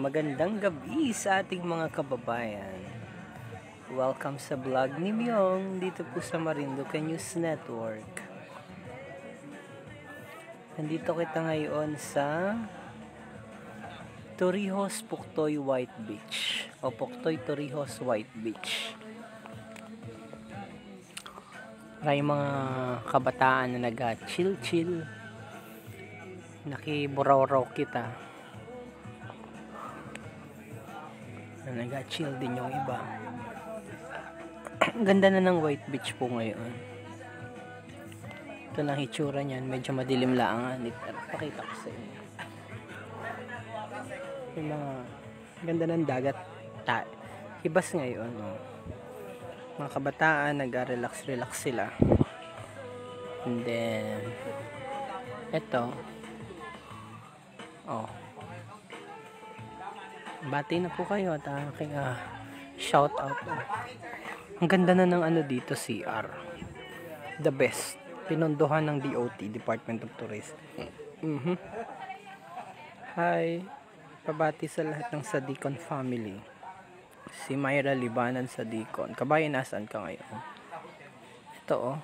Magandang gabi sa ating mga kababayan. Welcome sa vlog ni Myong dito po sa Marinduque News Network. Nandito kita ngayon sa Torrijos Puktoy White Beach o Puktoy Torrijos White Beach. Maraming mga kabataan na nag-chill-chill. Nakiburaw-raw kita. Nag-chill din yung iba. Ganda na ng White Beach po ngayon. Ito lang hitsura niyan. Medyo madilim lang. Pakita ko sa inyo. Yung mga ganda ng dagat. Hibas ngayon. Oh. Mga kabataan nag-relax sila. And then eto. Oh. Bati na po kayo at aking shout out. Ang ganda na ng ano dito, CR. The best. Pinondohan ng DOT, Department of Tourism. Hi. Pabati sa lahat ng Sadicon family. Si Myra Libanan Sadicon. Kabayan, nasaan ka ngayon? Ito oh.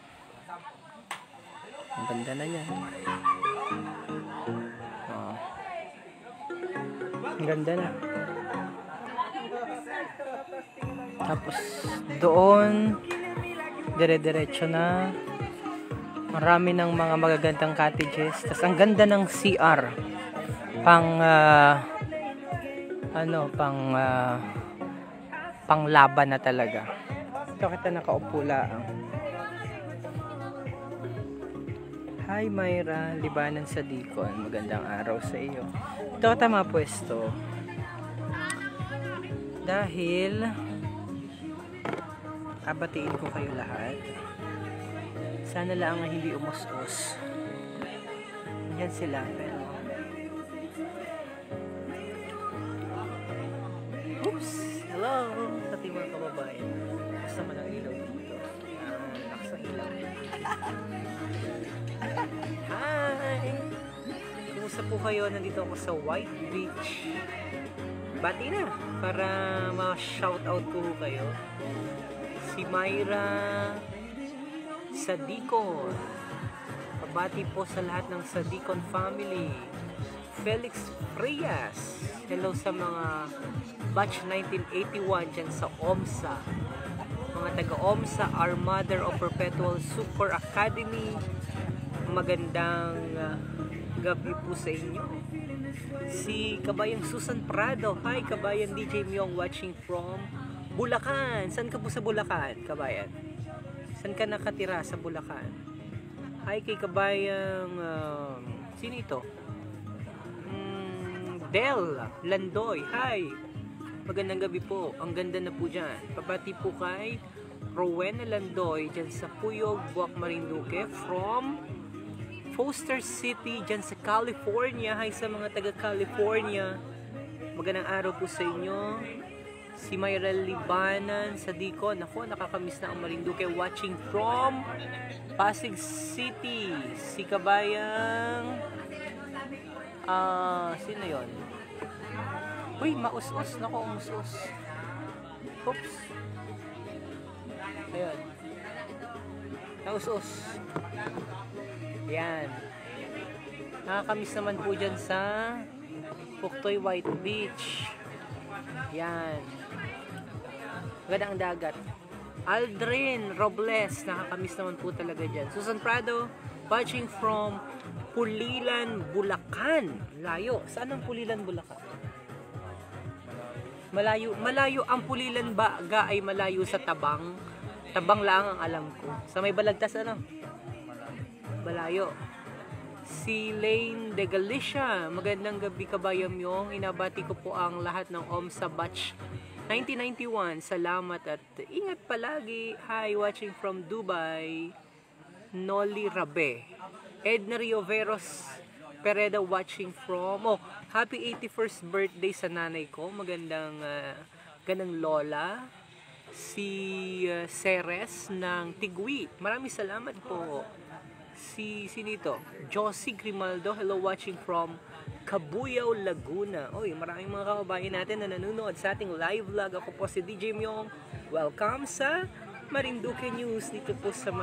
Ang ganda na yan. Oh. Ang ganda na. Tapos doon dire-diretso na marami ng mga magagandang cottages. Tapos ang ganda ng CR pang laban na talaga. Ito kita nakaupo lang. Hi Myra Libanan Sadicon, magandang araw sa iyo. Ito tama pwesto dahil abatiin ko kayo lahat. Sana lang ang hindi umus-us. Yan sila. Pero oops! Hello! Sa ating mga kababayan. Basta man ang ilaw dito. Lakas ang ilaw. Hi! Kumusta po kayo? Nandito ako sa White Beach. Bati na! Para ma-shoutout ko kayo. Si Myra Sadicon. Pabati po sa lahat ng Sadicon family. Felix Frias. Hello sa mga batch 1981 dyan sa OMSA. Mga taga-OMSA, Our Mother of Perpetual Super Academy. Magandang gabi po sa inyo. Si Kabayang Susan Prado. Hi Kabayang DJ Myong watching from Bulacan. Saan ka po sa Bulacan, Kabayan? Saan ka nakatira sa Bulacan? Hi kay Kabayang sino ito? Del Landoy. Hi. Magandang gabi po. Ang ganda na po dyan. Pabati po kay Rowena Landoy dyan sa Puyog, Buwak, Marinduque from Foster City dyan sa California. Hi sa mga taga California. Magandang araw po sa inyo. Si Myra Libanan Sadicon. Ako, nakakamiss na ang Marinduque watching from Pasig City. Si Kabayang sino yon? Uy, maus-us. Nako, umus-us. Oops. Ayun. Naus-us. Yan. Nakakamiss naman po dyan sa Puktoy White Beach. Yan. Ganda ang dagat. Aldrin Robles, nakakamiss naman po talaga dyan. Susan Prado, watching from Pulilan, Bulacan. Layo. Saan ang Pulilan, Bulacan? Malayo ang Pulilan Baga ay malayo sa Tabang. Tabang lang ang alam ko. Sa may Balagtas ano? Malayo. Si Lane de Galicia. Magandang gabi Kabayang Myong. Inabati ko po ang lahat ng OMSA batch 1991. Salamat at ingat palagi. Hi, watching from Dubai. Noli Rabe. Edna Rioveros Pereda watching from happy 81st birthday sa nanay ko. Magandang ganang lola. Si Ceres ng Tigwi. Maraming salamat po. Si sinito Josie Grimaldo. Hello watching from Cabuyao, Laguna. Oy, maraming mga kababayan natin na nanonood sa ating live vlog. Ako po si DJ Myong. Welcome sa Marinduque News dito po sa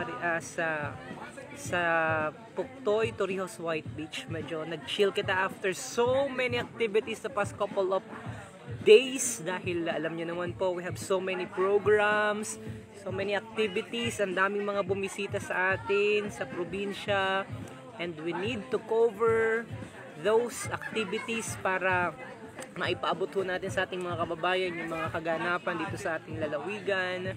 Puctoy, Torrijos, White Beach. Medyo nag-chill kita after so many activities the past couple of days dahil alam nyo naman po, we have so many programs, so many activities, ang daming mga bumisita sa atin sa probinsya, and we need to cover those activities para maipaabot ho natin sa ating mga kababayan yung mga kaganapan dito sa ating lalawigan.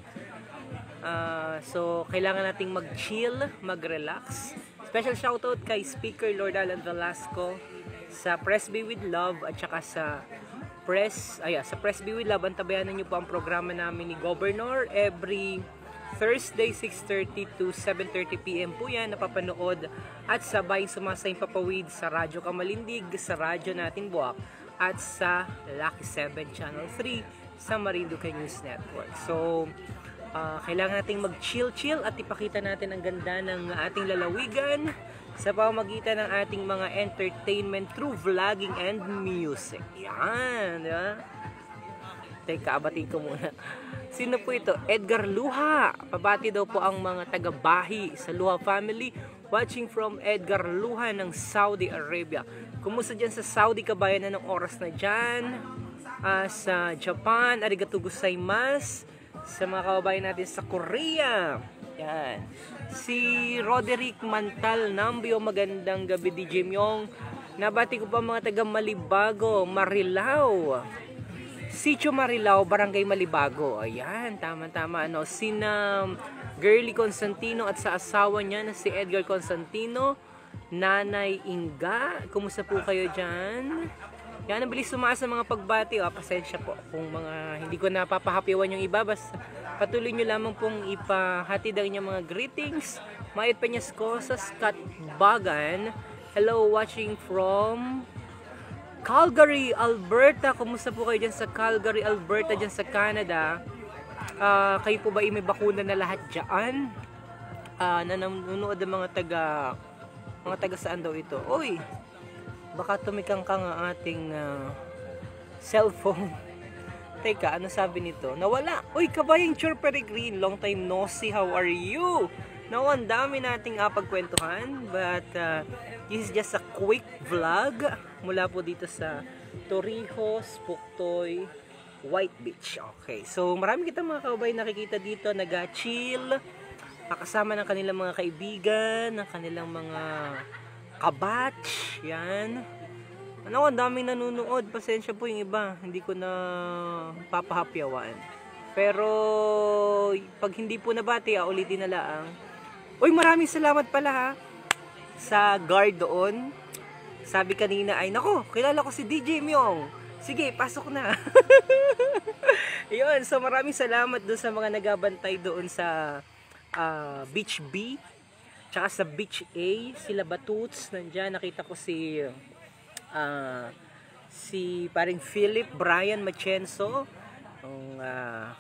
So kailangan nating mag-chill, mag-relax. Special shoutout kay Speaker Lord Alan Velasco sa Press Be With Love at saka sa Press Be With Love. Antabayanan nyo po ang programa namin ni Governor every Thursday 6:30 to 7:30 PM po yan napapanood at sabay sumasayang papawid sa Radyo Kamalindig, sa Radyo Natin Buwak at sa Lucky 7 Channel 3 sa Marinduque News Network. So kailangan nating mag-chill at ipakita natin ang ganda ng ating lalawigan sa pamamagitan ng ating mga entertainment through vlogging and music. Yan, di ba? Teka, abati ko muna. Sino po ito? Edgar Luha. Pabati daw po ang mga taga-bahi sa Luha family. Watching from Edgar Luha ng Saudi Arabia. Kumusta dyan sa Saudi, kabayan? Anong oras na dyan? Sa Japan, arigatou gozaimasu. Sa mga kababayan natin sa Korea. Yan. Si Roderick Mantal Nambio, magandang gabi DJ Myong. Nabati ko pa mga taga Malibago, Marilao. Sitio Marilao, Barangay Malibago. Ayan, tama-tama. Sina Girly Constantino at sa asawa niya na si Edgar Constantino, Nanay Inga. Kumusta po kayo dyan? Yan, ang bilis sumaas sa mga pagbati. Pasensya po kung mga hindi ko napapahapiwan yung iba. Basta patuloy nyo lamang pong ipahatid ang inyong mga greetings. Mait Peñas Cosas, Katbagan. Hello, watching from Calgary, Alberta. Kumusta po kayo dyan sa Calgary, Alberta, dyan sa Canada? Kayo po ba may bakuna na lahat dyan? Nanonood ang mga taga saan daw ito? Uy! Baka tumikang-kang ang ating cellphone. Teka, ano sabi nito? Nawala! Uy, kabayang Chur Peregrine, long time no see, how are you? Now, ang dami nating pagkwentuhan, but this is just a quick vlog mula po dito sa Torrijos, Puctoy, White Beach. Okay, so marami kitang mga kababayan nakikita dito, nag-chill, kasama ng kanilang mga kaibigan, ng kanilang mga kabatch, yan. Ang daming nanonood. Pasensya po yung iba, hindi ko na papahapyawan. Pero pag hindi po nabati, ulitin na lang. Uy, maraming salamat pala ha sa guard doon. Sabi kanina ay, nako, kilala ko si DJ Myong. Sige, pasok na. Yun, so maraming salamat doon sa mga nagabantay doon sa Beach B. Tsaka sa Beach A, sila Batuts, nandyan, nakita ko si paring Philip, Brian Machenso,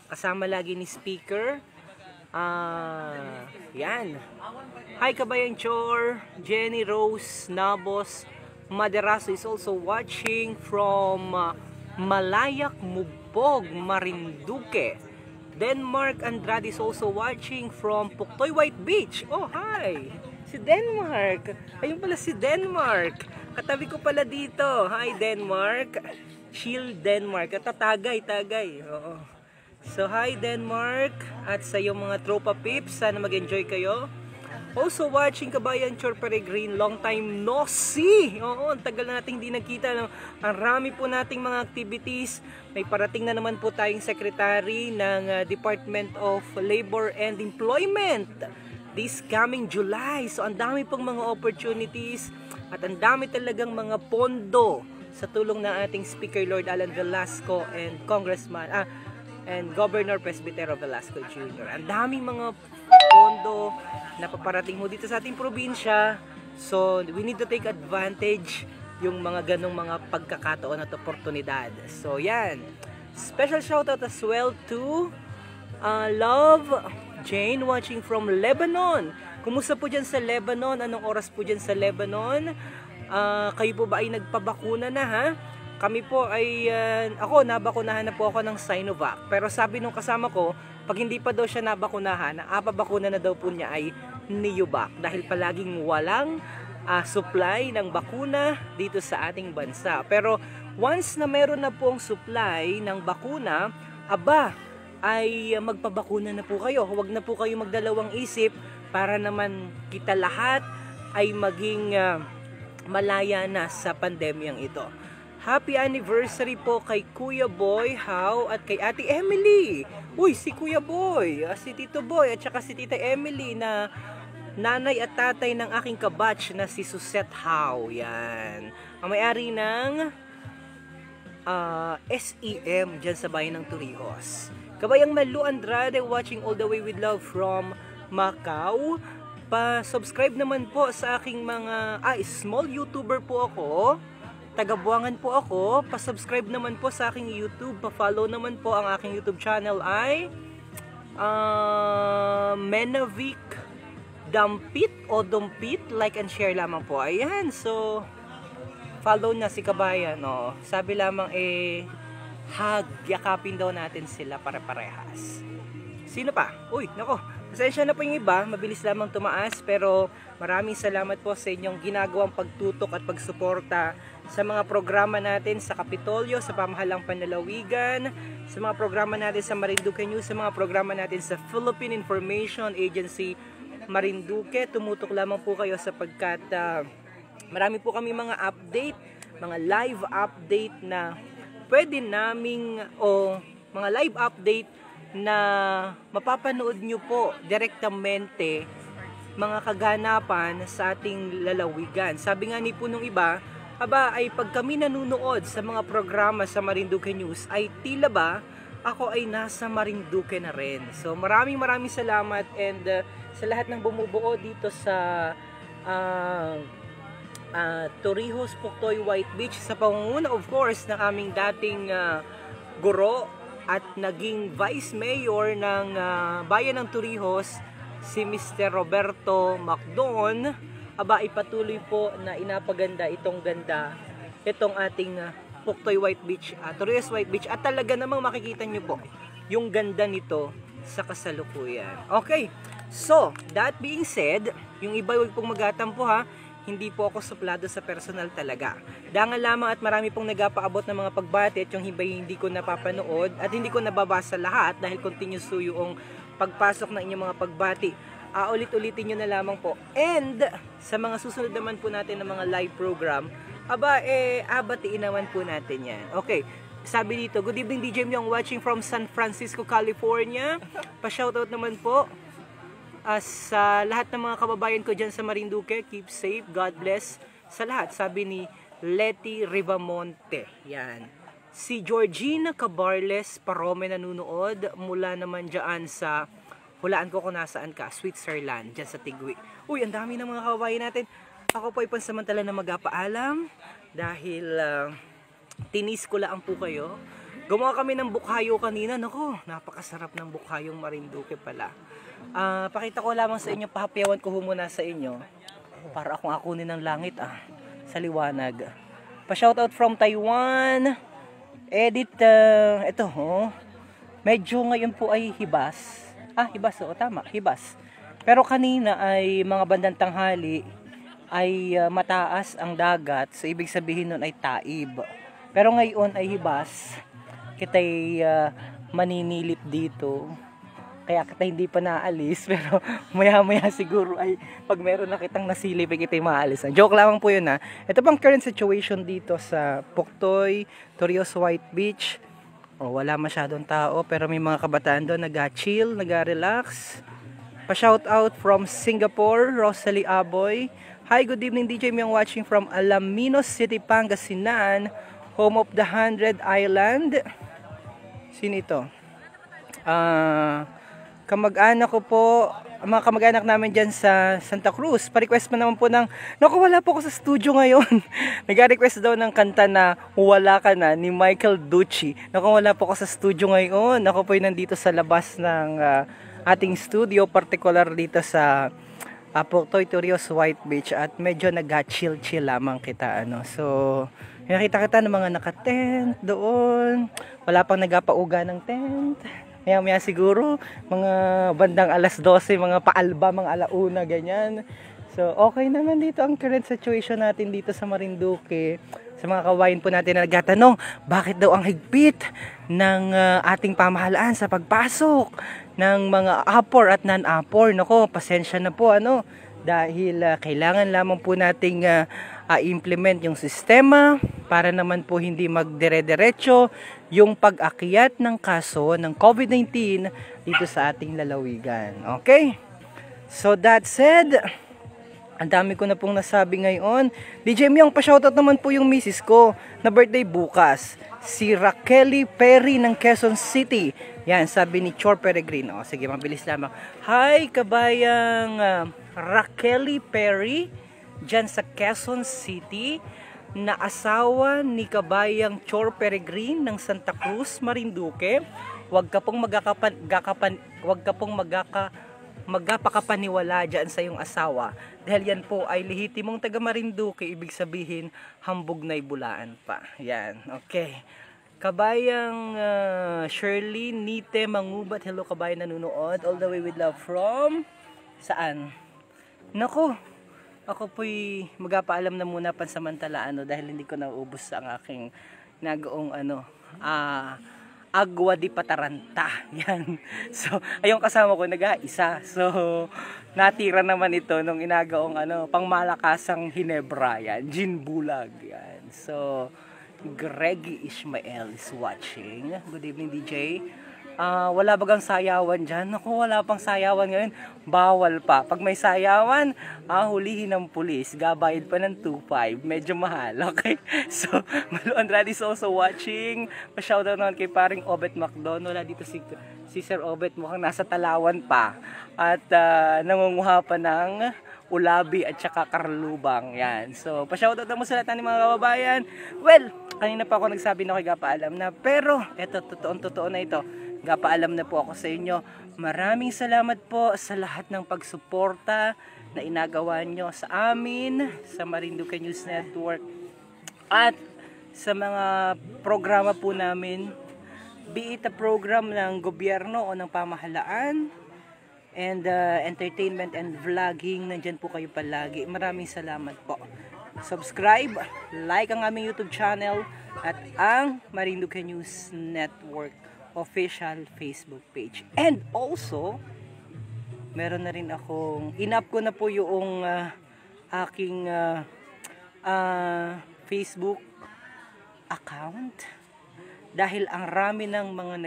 kasama lagi ni Speaker. Yan. Hi Kabayan Chor, Jenny Rose Nabos Maderaso is also watching from Malayak, Mubog, Marinduque. Denmark Andrade is also watching from Puctoy, White Beach. Oh, hi! Si Denmark. Ayun pala si Denmark. Katabi ko pala dito. Hi, Denmark. Chill, Denmark. Tagay. Oo. So, hi, Denmark. At sa iyong mga tropa pips, sana mag-enjoy kayo. Also watching Kabayan Chor Peregrine, long time no see. Oo, ang tagal na nating di nagkita. Ang rami po nating mga activities. May parating na naman po tayong secretary ng Department of Labor and Employment this coming July. So ang dami pong mga opportunities at ang dami talagang mga pondo sa tulong ng ating Speaker Lord Alan Velasco and Congressman and Governor Presbytero Velasco Jr. Ang daming mga pondo na paparating mo dito sa ating probinsya. So we need to take advantage yung mga ganong mga pagkakataon at oportunidad. So yan, special shoutout as well to Love Jane watching from Lebanon. Kumusta po dyan sa Lebanon? Anong oras po dyan sa Lebanon? Kayo po ba ay nagpabakuna na ha? Kami po ay, ako nabakunahan na po ako ng Sinovac. Pero sabi nung kasama ko, pag hindi pa daw siya nabakunahan, ang bakuna na daw po niya ay Neovac. Dahil palaging walang supply ng bakuna dito sa ating bansa. Pero once na meron na pong supply ng bakuna, ay magpabakuna na po kayo. Huwag na po kayo magdalawang isip para naman kita lahat ay maging malaya na sa pandemyang ito. Happy anniversary po kay Kuya Boy How at kay Ate Emily. Uy, si Kuya Boy, si Tito Boy at saka si Tita Emily na nanay at tatay ng aking kabatch na si Suzette How. Yan. Ang may-ari ng SEM dyan sa bayan ng Torrijos. Kabayang Malu Andrade watching all the way with love from Macau. Pa-subscribe naman po sa aking mga small YouTuber po ako. Taga-Buangan po ako. Pa-subscribe naman po sa aking YouTube. Pa-follow naman po ang aking YouTube channel ay Menavic Dampit o Dumpit. Like and share lamang po. Ayan. So, follow na si Kabayan. No? Sabi lamang yakapin daw natin sila pare-parehas. Sino pa? Uy, nako. Pasensya na po yung iba, mabilis lamang tumaas, pero maraming salamat po sa inyong ginagawang pagtutok at pagsuporta sa mga programa natin sa Kapitolyo, sa Pamahalang Panlalawigan, sa mga programa natin sa Marinduque News, sa mga programa natin sa Philippine Information Agency Marinduque. Tumutok lamang po kayo sapagkat marami po kami mga update, mga live update na pwede naming, mga live update na mapapanood nyo po direktamente mga kaganapan sa ating lalawigan. Sabi nga ni po nung iba, ay pag kami nanunood sa mga programa sa Marinduque News, ay tila ba ako ay nasa Marinduque na rin. So maraming salamat and sa lahat ng bumubuo dito sa Torrijos, Puctoy, White Beach, sa pangunguna of course ng aming dating guro at naging Vice Mayor ng Bayan ng Torrijos, si Mr. Roberto Macdon. Ipatuloy po na inapaganda itong ating Puctoy White Beach, Torrijos White Beach, at talaga namang makikita nyo po yung ganda nito sa kasalukuyan. Okay, so that being said, yung iba huwag pong magatampo ha, hindi po ako suplado sa personal talaga. Dangal lamang at marami pong nagapaabot ng mga pagbati at yung hibay hindi ko napapanood at hindi ko nababasa lahat dahil continuous to yung pagpasok ng inyong mga pagbati. Ulit-ulitin nyo na lamang po. And sa mga susunod naman po natin ng mga live program, batiin naman po natin yan. Okay, sabi dito, good evening DJ Myong watching from San Francisco, California. Pa-shoutout naman po. Sa lahat ng mga kababayan ko dyan sa Marinduque, keep safe, God bless sa lahat, sabi ni Leti Rivamonte. Yan. Si Georgina Cabarles Parome nanunood mula naman dyan sa, hulaan ko kung nasaan ka, Switzerland, dyan sa Tigwi. Uy, ang dami ng mga kababayan natin. Ako po ay pansamantala na magpaalam dahil tinis ko lang po kayo. Gumawa kami ng bukhayo kanina. Nako, napakasarap ng bukhayong Marinduque pala. Pakita ko lamang sa inyo, pahapiyawan ko muna sa inyo para akong akunin ng langit sa liwanag. Pa-shoutout from Taiwan. Edit, ito medyo ngayon po ay hibas. Hibas, tama, hibas. Pero kanina ay mga bandang tanghali ay mataas ang dagat, so ibig sabihin nun ay taib. Pero ngayon ay hibas. Kita'y maninilip dito. Kaya kita hindi pa naalis, pero maya-maya siguro ay pag meron na kitang nasilip ay kita'y maalis. Joke lamang po yun Ito pang current situation dito sa Puctoy, Torrijos White Beach. Wala masyadong tao, pero may mga kabataan doon nag-chill, nag-relax. Pa-shoutout from Singapore, Rosalie Aboy. Hi, good evening DJ Myong watching from Alaminos City, Pangasinan, home of the 100 Island. Sino ito? Kamag-anak ko po, mga kamag-anak namin dyan sa Santa Cruz. Pa-request pa naman po ng, naku, wala po ako sa studio ngayon. Nag-request daw ng kanta na Wala Ka Na ni Michael Ducci. Naku, wala po ako sa studio ngayon. Ako po ay nandito sa labas ng ating studio, particular dito sa Puerto Torrijos White Beach at medyo nag-chill-chill lamang kita ano. So nakita kita ng mga naka-tent doon. Wala pang nagapauga ng tent. Maya siguro mga bandang alas 12, mga paalba, mga alauna ganyan. So okay naman dito ang current situation natin dito sa Marinduque. Sa mga kawain po natin na nagtatanong, bakit daw ang higpit ng ating pamahalaan sa pagpasok ng mga apor at non-apor? Nako, pasensya na po ano, dahil kailangan lamang po nating implement yung sistema para naman po hindi magdire-diretso yung pag-akyat ng kaso ng COVID-19 dito sa ating lalawigan. Okay? So that said, ang dami ko na pong nasabi ngayon. DJ Myong, pa-shoutout naman po yung misis ko na birthday bukas. Si Raquel Perry ng Quezon City. Yan, sabi ni Chor Peregrino. Sige, mabilis lamang. Hi, kabayang Raquel Perry dyan sa Quezon City, na asawa ni kabayang Chor Peregrine ng Santa Cruz, Marinduque. Huwag ka pong magpakapaniwala dyan sa iyong asawa, dahil yan po ay lehitimong taga Marinduque, ibig sabihin hambog na ibulaan pa. Yan, okay. Kabayang Shirley Nite Mangubat, hello kabayang nanonood all the way with love from saan? Nako, ako po'y magpapaalam na muna pansamantala ano, dahil hindi ko naubos ang aking nagaong Agua di Pataranta. Yan. So, ayong kasama ko nag-aisa. So, natira naman ito nung inagaong pangmalakasang Hinebra. Yan. Gin Bulag. Yan. So, Greggy Ishmael is watching. Good evening, DJ. Wala bagang sayawan dyan? Naku, wala pang sayawan ngayon. Bawal pa. Pag may sayawan, hulihin ng pulis. Gabayad pa ng 2.5. Medyo mahal. Okay? So, Malu Andrade is also watching. Pa-shoutout naman kay paring Obet Macdon. Wala dito si Sir Obet. Mukhang nasa Talawan pa. At nangunguha pa ng ulabi at saka karlubang. Yan. So, pa-shoutout naman sa lahat ng mga kababayan. Well, kanina pa ako nagsabi na kayo paalam na. Pero, eto, totoo na ito. Paalam na po ako sa inyo. Maraming salamat po sa lahat ng pagsuporta na inagawa nyo sa amin, sa Marinduque News Network, at sa mga programa po namin, be it a program ng gobyerno o ng pamahalaan, and entertainment and vlogging, nandyan po kayo palagi. Maraming salamat po. Subscribe, like ang aming YouTube channel at ang Marinduque News Network official Facebook page. And also, meron na rin akong, in-up ko na po yung aking Facebook account, dahil ang rami ng mga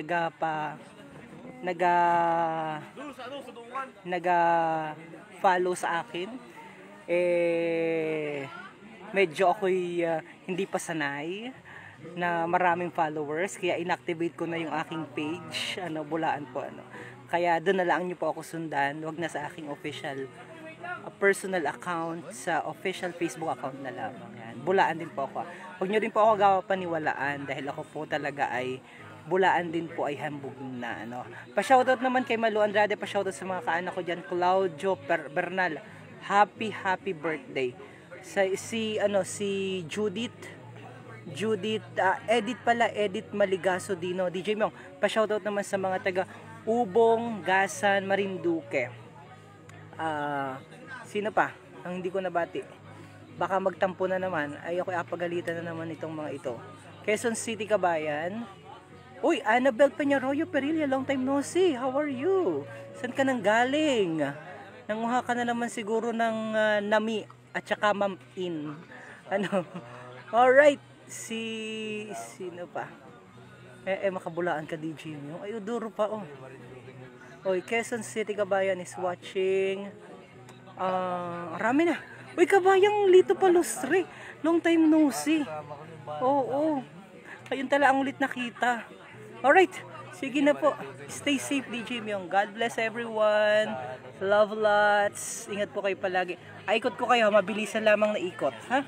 naga-follow sa akin. Medyo ako'y hindi pa sanay na maraming followers, kaya inactivate ko na yung aking page, Bulaan po kaya doon na lang niyo po ako sundan, wag na sa aking official personal account, sa official Facebook account na lamang. Yan, Bulaan din po ako. Wag niyo din po ako paniwalaan, dahil ako po talaga ay Bulaan din po, ay hambog na Pa-shoutout naman kay Malu Andrade, pa-shoutout sa mga kaanak ko diyan, Claudio Bernal, happy birthday. Si Judith, Edith Maligaso Dino. DJ Myong, pa-shoutout naman sa mga taga Ubong, Gasan, Marinduque. Sino pa? Ang hindi ko nabati. Baka magtampo na naman. Ay, ako apagalitan na naman itong mga ito. Quezon City, kabayan. Uy, Annabel Peñarroyo Perilla, long time no see. How are you? Saan ka nang galing? Nanguha ka na naman siguro ng Nami at saka Ma'am In. Alright. Sino pa? Makabulaan ka, DJ Myong. Ay, duro pa Oy, Quezon City, kabayan is watching. Arami na. Uy, kabayang Lito Palustre. Long time no see. Oo. Ayun tala ang ulit nakita. Alright. Sige na po. Stay safe, DJ Myong. God bless everyone. Love lots. Ingat po kayo palagi. Ikot ko kayo. Mabilisan lamang na ikot. Ha?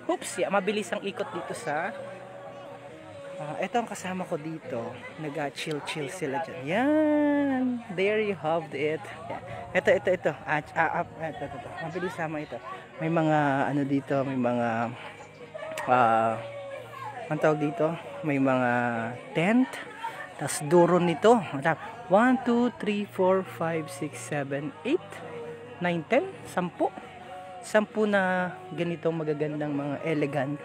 Oops, mabilis ang ikot dito sa Ito ang kasama ko dito. Nag-chill-chill sila dyan. Yan. There you have it. Yan. Ito. Ito. Mabilis sama ito. May mga, ano dito, may mga, ang tawag dito, may mga tent. Tapos duro nito. 1, 2, 3, 4, 5, 6, 7, 8, 9, 10, 10. 10 na ganitong magagandang mga elegant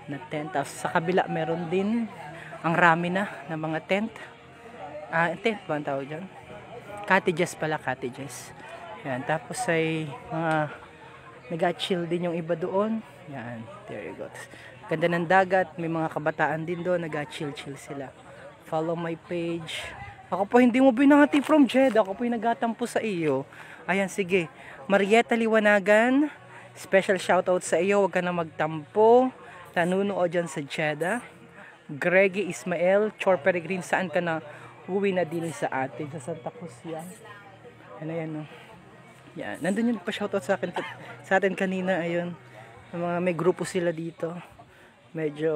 na tent. Tapos sa kabila meron din ang rami na ng mga tent. Tent ba ang tawag dyan? Cottages pala, cottages. Yan. Tapos ay mga nag-chill din yung iba doon. Yan. There you go. Ganda ng dagat. May mga kabataan din doon. Nag-chill-chill sila. Follow my page. Ako po hindi mo binati from Jeddah. Ako po yung nagatampo sa iyo. Ayan, sige. Marieta Liwanagan. Special shoutout sa iyo. Huwag ka na magtampo. Nanunood dyan sa Jeddah. Greggy Ismael, Chor Peregrin, saan ka na? Uwi na din sa atin, sa Santa Cruz yan. Ano yan, no? Yan. Nandun yung pa-shoutout sa atin kanina, ayun. May grupo sila dito. Medyo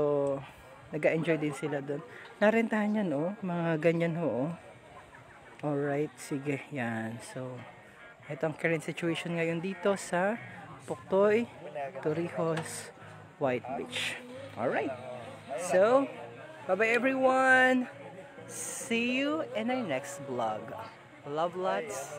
nag-enjoy din sila doon. Narentahan yan, oh. Mga ganyan, ho, oh. Alright, sige. Yan. So, ito ang current situation ngayon dito sa Puktoy, Torrijos, White Beach. Alright. So, bye-bye everyone. See you in our next vlog. Love lots.